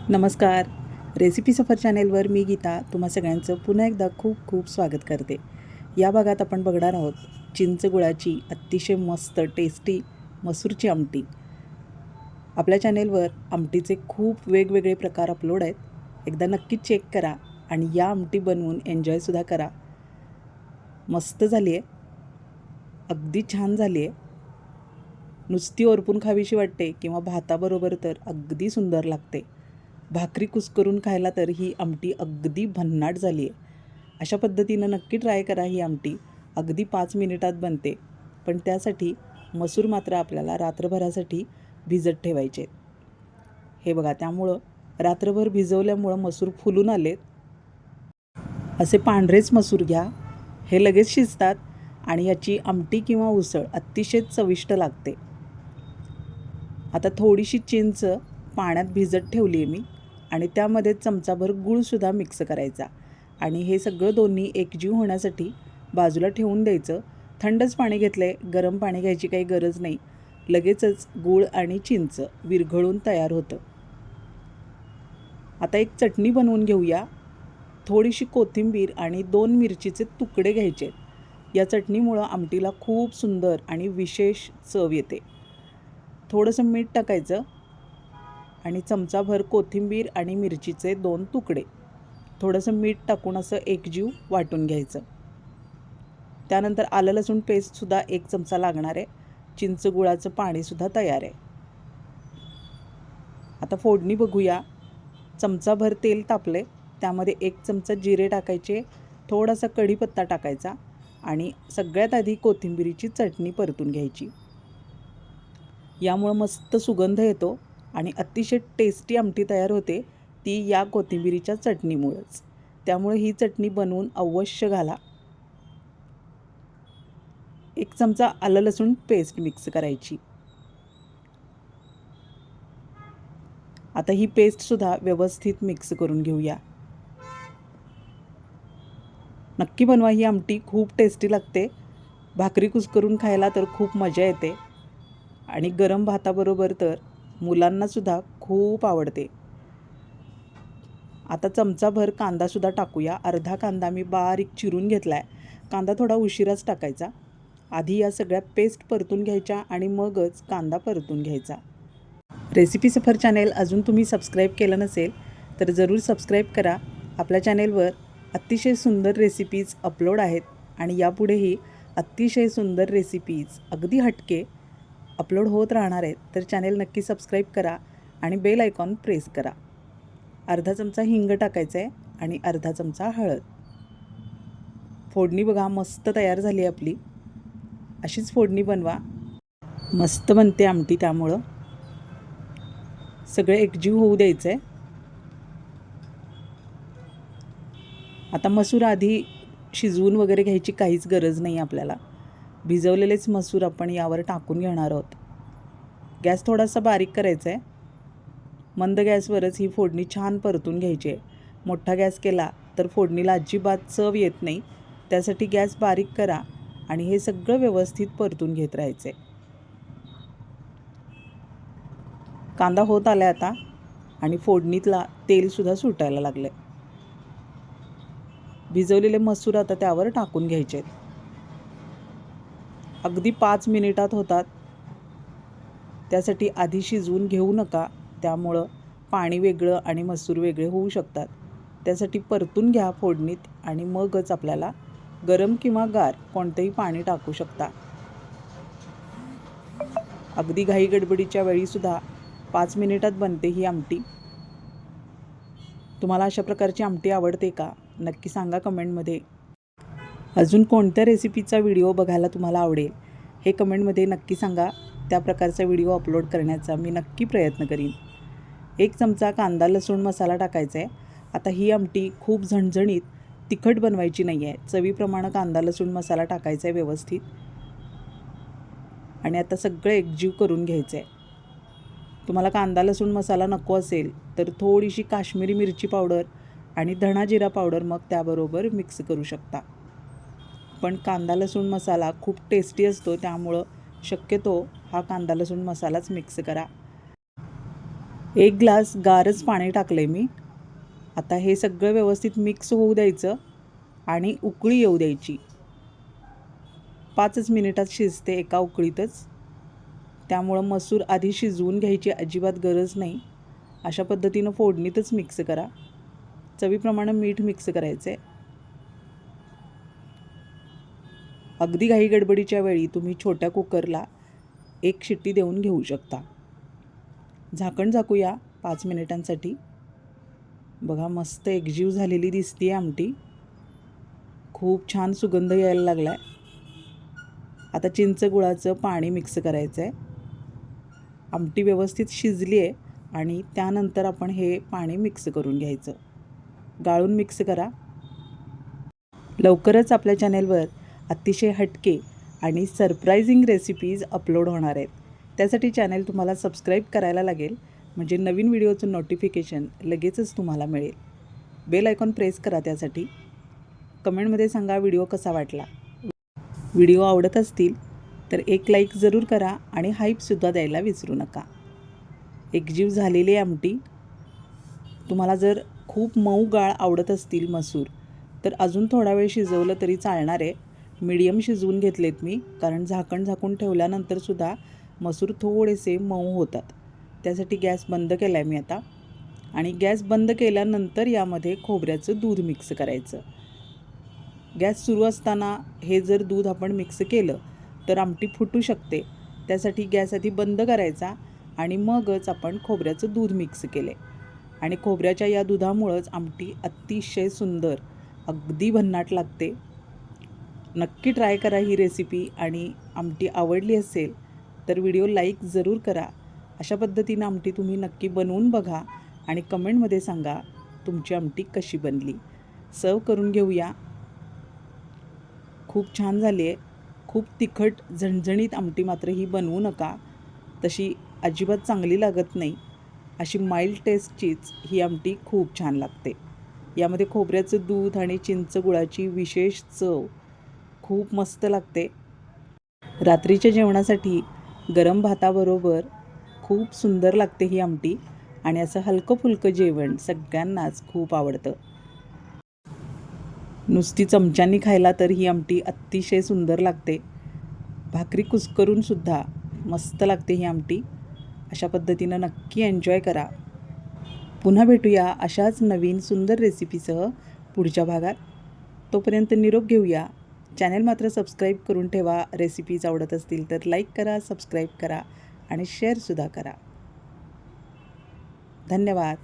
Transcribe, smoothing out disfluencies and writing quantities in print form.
नमस्कार. रेसिपी सफर चॅनेलवर मी गीता तुम्हा सगळ्यांचं पुन्हा एकदा खूप खूप स्वागत करते. या भागात आपण बघणार आहोत चिंच गुळाची अतिशय मस्त टेस्टी मसूरची आमटी. आपल्या चॅनेलवर आमटीचे खूप वेगवेगळे प्रकार अपलोड आहेत. एकदा नक्की चेक करा आणि या आमटी बनवून एन्जॉयसुद्धा करा. मस्त झाली आहे, अगदी छान झाली आहे. नुसती ओरपून खावीशी वाटते किंवा भाताबरोबर तर अगदी सुंदर लागते. भाकरी कुस्करून खायला तर ही आमटी अगदी भन्नाट झाली आहे. अशा पद्धतीनं नक्की ट्राय करा. ही आमटी अगदी 5 मिनिटात बनते, पण त्यासाठी मसूर मात्र आपल्याला रात्रभरासाठी भिजत ठेवायचे. हे बघा, त्यामुळं रात्रभर भिजवल्यामुळं मसूर फुलून आलेत. असे पांढरेच मसूर घ्या, हे लगेच शिजतात आणि याची आमटी किंवा उसळ अतिशय चविष्ट लागते. आता थोडीशी चिंच पाण्यात भिजत ठेवली आहे मी आणि त्यामध्ये चमचाभर गूळसुद्धा मिक्स करायचा आणि हे सगळं दोन्ही एकजीव होण्यासाठी बाजूला ठेवून द्यायचं. थंडच पाणी घेतलं आहे, गरम पाणी घ्यायची काही गरज नाही. लगेचच गूळ आणि चिंच विरघळून तयार होतं. आता एक चटणी बनवून घेऊया. थोडीशी कोथिंबीर आणि 2 मिरचीचे तुकडे घ्यायचे. या चटणीमुळं आमटीला खूप सुंदर आणि विशेष चव येते. थोडंसं मीठ टाकायचं आणि चमचाभर कोथिंबीर आणि मिरचीचे 2 तुकडे थोडंसं मीठ टाकून असं एकजीव वाटून घ्यायचं. त्यानंतर आलं लसूण पेस्टसुद्धा 1 चमचा लागणार आहे. चिंच गुळाचं पाणीसुद्धा तयार आहे. आता फोडणी बघूया. चमचाभर तेल तापले, त्यामध्ये 1 चमचा जिरे टाकायचे, थोडासा कढीपत्ता टाकायचा आणि सगळ्यात आधी कोथिंबीरीची चटणी परतून घ्यायची. यामुळं मस्त सुगंध येतो आणि अतिशय टेस्टी आमटी तयार होते, ती या कोथिंबीरीच्या चटणीमुळंच. त्यामुळे ही चटणी बनवून अवश्य घाला. 1 चमचा आलं लसूण पेस्ट मिक्स करायची. आता ही पेस्टसुद्धा व्यवस्थित मिक्स करून घेऊया. नक्की बनवा, ही आमटी खूप टेस्टी लागते. भाकरी कुस्करून खायला तर खूप मजा येते आणि गरम भाताबरोबर तर मुलांनासुद्धा खूप आवडते. आता चमचाभर कांदासुद्धा टाकूया. अर्धा कांदा मी बारीक चिरून घेतला आहे. कांदा थोडा उशिराच टाकायचा. आधी या सगळ्या पेस्ट परतून घ्यायच्या आणि मगच कांदा परतून घ्यायचा. रेसिपी सफर चॅनेल अजून तुम्ही सबस्क्राईब केलं नसेल तर जरूर सबस्क्राईब करा. आपल्या चॅनेलवर अतिशय सुंदर रेसिपीज अपलोड आहेत आणि यापुढेही अतिशय सुंदर रेसिपीज अगदी हटके अपलोड होत राहणार आहेत. तर चॅनेल नक्की सबस्क्राईब करा आणि बेल आयकॉन प्रेस करा. अर्धा चमचा हिंग टाकायचं आहे आणि अर्धा चमचा हळद. फोडणी बघा मस्त तयार झाली आहे आपली. अशीच फोडणी बनवा, मस्त बनते आमटी. त्यामुळं सगळे एकजीव होऊ द्यायचं आहे. आता मसूर आधी शिजवून वगैरे घ्यायची काहीच गरज नाही आपल्याला. भिजवलेलेच मसूर आपण यावर टाकून घेणार आहोत. गॅस थोडासा बारीक करायचा आहे. मंद गॅसवरच ही फोडणी छान परतून घ्यायची आहे. मोठा गॅस केला तर फोडणीला अजिबात चव येत नाही. त्यासाठी गॅस बारीक करा आणि हे सगळं व्यवस्थित परतून घेत राहायचं आहे. कांदा होत आला आता आणि फोडणीतला तेलसुद्धा सुटायला लागलं आहे. भिजवलेले मसूर आता त्यावर टाकून घ्यायचे आहेत. अगदी 5 मिनिटात होतात. त्यासाठी आधी शिजवून घेऊ नका, त्यामुळं पाणी वेगळं आणि मसूर वेगळे होऊ शकतात. त्यासाठी परतून घ्या फोडणीत आणि मगच आपल्याला गरम किंवा गार कोणतंही पाणी टाकू शकता. अगदी घाई गडबडीच्या वेळीसुद्धा 5 मिनिटात बनते ही आमटी. तुम्हाला अशा प्रकारची आमटी आवडते का? नक्की सांगा कमेंटमध्ये. अजून कोणत्या रेसिपीचा व्हिडिओ बघायला तुम्हाला आवडेल हे कमेंटमध्ये नक्की सांगा. त्या प्रकारचा व्हिडिओ अपलोड करण्याचा मी नक्की प्रयत्न करीन. 1 चमचा कांदा लसूण मसाला टाकायचा आहे. आता ही आमटी खूप झणझणीत तिखट बनवायची नाही आहे. चवीप्रमाणे कांदा लसूण मसाला टाकायचा आहे व्यवस्थित आणि आता सगळं एकजीव करून घ्यायचं आहे. तुम्हाला कांदा लसूण मसाला नको असेल तर थोडीशी काश्मीरी मिरची पावडर आणि धणा जिरा पावडर मग त्याबरोबर मिक्स करू शकता. पण कांदा लसूण मसाला खूप टेस्टी असतो, त्यामुळं शक्यतो हा कांदा लसूण मसालाच मिक्स करा. 1 ग्लास गारच पाणी टाकलं आहे मी. आता हे सगळं व्यवस्थित मिक्स होऊ द्यायचं आणि उकळी येऊ द्यायची. 5च मिनिटात शिजते एका उकळीतच. त्यामुळं मसूर आधी शिजवून घ्यायची अजिबात गरज नाही. अशा पद्धतीनं फोडणीतच मिक्स करा. चवीप्रमाणे मीठ मिक्स करायचं आहे. अगदी घाई गडबडीच्या वेळी तुम्ही छोट्या कुकरला 1 शिट्टी देऊन घेऊ शकता. झाकण झाकूया 5 मिनिटांसाठी. बघा मस्त एकजीव झालेली दिसते आमटी. खूप छान सुगंध यायला लागला आहे. आता चिंच गुळाचं पाणी मिक्स करायचं आहे. आमटी व्यवस्थित शिजली आहे आणि त्यानंतर आपण हे पाणी मिक्स करून घ्यायचं. गाळून मिक्स करा. लवकरच आपल्या चॅनेलवर अतिशय हटके आणि सरप्रायझिंग रेसिपीज अपलोड होणार आहेत. त्यासाठी चॅनेल तुम्हाला सबस्क्राईब करायला लागेल, म्हणजे नवीन व्हिडिओचं नोटिफिकेशन लगेचच तुम्हाला मिळेल. बेल आयकॉन प्रेस करा त्यासाठी. कमेंटमध्ये सांगा व्हिडिओ कसा वाटला. व्हिडिओ आवडत असतील तर एक लाईक जरूर करा आणि हाईपसुद्धा द्यायला विसरू नका. एकजीव झालेली आमटी. तुम्हाला जर खूप मऊ गाळ आवडत असतील मसूर तर अजून थोडा वेळ शिजवलं तरी चालणार आहे. मीडियम शिजवून घेतलेत मी, कारण झाकण झाकून ठेवल्यानंतरसुद्धा मसूर थोडेसे मऊ होतात. त्यासाठी गॅस बंद केला आहे मी आता. आणि गॅस बंद केल्यानंतर यामध्ये खोबऱ्याचं दूध मिक्स करायचं. गॅस सुरू असताना हे जर दूध आपण मिक्स केलं तर आमटी फुटू शकते. त्यासाठी गॅस आधी बंद करायचा आणि मगच आपण खोबऱ्याचं दूध मिक्स केले. आणि खोबऱ्याच्या या दुधामुळंच आमटी अतिशय सुंदर, अगदी भन्नाट लागते. नक्की ट्राय करा ही रेसिपी. आणि आमटी आवडली असेल तर व्हिडिओ लाईक जरूर करा. अशा पद्धतीनं आमटी तुम्ही नक्की बनवून बघा आणि कमेंटमध्ये सांगा तुमची आमटी कशी बनली. सर्व करून घेऊया. खूप छान झाली आहे. खूप तिखट झणझणीत आमटी मात्र ही बनवू नका. तशी अजिबात चांगली लागत नाही. अशी माइल्ड टेस्टचीच ही आमटी खूप छान लागते. यामध्ये खोबऱ्याचं दूध आणि चिंच गुळाची विशेष चव खूप मस्त लागते. रात्रीच्या जेवणासाठी गरम भाताबरोबर खूप सुंदर लागते ही आमटी. आणि असं हलकं फुलकं जेवण सगळ्यांनाच खूप आवडतं. नुसती चमच्यानी खायला तर ही आमटी अतिशय सुंदर लागते. भाकरी कुस्करूनसुद्धा मस्त लागते ही आमटी. अशा पद्धतीनं नक्की एन्जॉय करा. पुन्हा भेटूया अशाच नवीन सुंदर रेसिपीसह पुढच्या भागात. तोपर्यंत निरोप घेऊया. चॅनल मात्र सबस्क्राईब करून ठेवा. रेसिपीज आवडत असतील तर लाईक करा, सबस्क्राईब करा आणि शेअरसुद्धा करा. धन्यवाद.